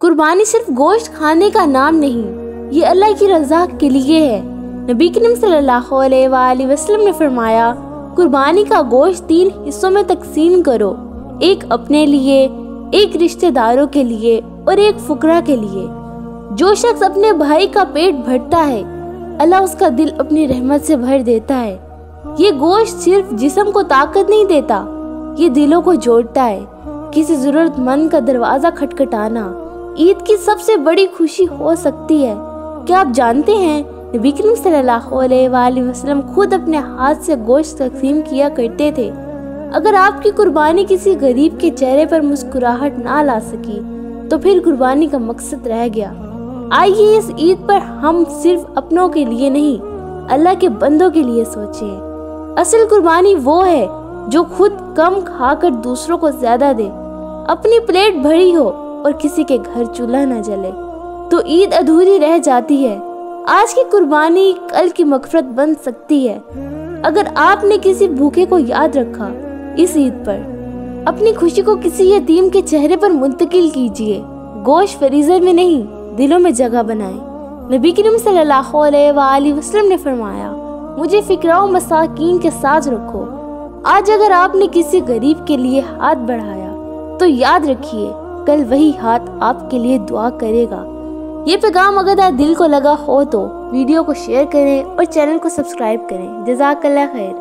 قربانی صرف گوشت کھانے کا نام نہیں، یہ اللہ کی رضا کے لیے ہے۔ نبی کریم صلی اللہ علیہ وآلہ وسلم نے فرمایا، قربانی کا گوشت 3 حصوں میں تقسیم کرو، ایک اپنے لیے، ایک رشتہ داروں کے لیے اور ایک فقراء کے لیے۔ جو شخص اپنے بھائی کا پیٹ بھرتا ہے، اللہ اس کا دل اپنی رحمت سے بھر دیتا ہے۔ یہ گوشت صرف جسم کو طاقت نہیں دیتا، یہ دلوں کو جوڑتا ہے۔ کسی ضرورت مند کا دروازہ کھٹکھٹانا عید کی سب سے بڑی خوشی ہو سکتی ہے۔ کیا آپ جانتے ہیں نبی کریم صلی اللہ علیہ وآلہ وسلم خود اپنے ہاتھ سے گوشت تقسیم کیا کرتے تھے۔ اگر آپ کی قربانی کسی غریب کے چہرے پر مسکراہٹ نہ لا سکی تو پھر قربانی کا مقصد رہ گیا۔ آئیے اس عید پر ہم صرف اپنوں کے لیے نہیں، اللہ کے بندوں کے لیے سوچیں۔ اصل قربانی وہ ہے جو خود کم کھا کر دوسروں کو زیادہ دے، اپنی پلیٹ بھری ہو اور کسی کے گھر چولہا نہ جلے تو عید ادھوری رہ جاتی ہے۔ آج کی قربانی کل کی مغفرت بن سکتی ہے۔ اگر آپ نے کسی بھوکے کو یاد رکھا اس عید پر، اپنی خوشی کو کسی یتیم کے چہرے پر منتقل کیجیے۔ گوشت فریزر میں نہیں، دلوں میں جگہ بنائیں۔ نبی کریم صلی اللہ علیہ وآلہ وسلم نے فرمایا، مجھے فقراء و مساکین کے ساتھ رکھو۔ آج اگر آپ نے کسی غریب کے لیے ہاتھ بڑھایا تو یاد رکھیے کل وہی ہاتھ آپ کے لیے دعا کرے گا۔ یہ پیغام اگر دل کو لگا ہو تو ویڈیو کو شیئر کریں اور چینل کو سبسکرائب کریں۔ جزاک اللہ خیر۔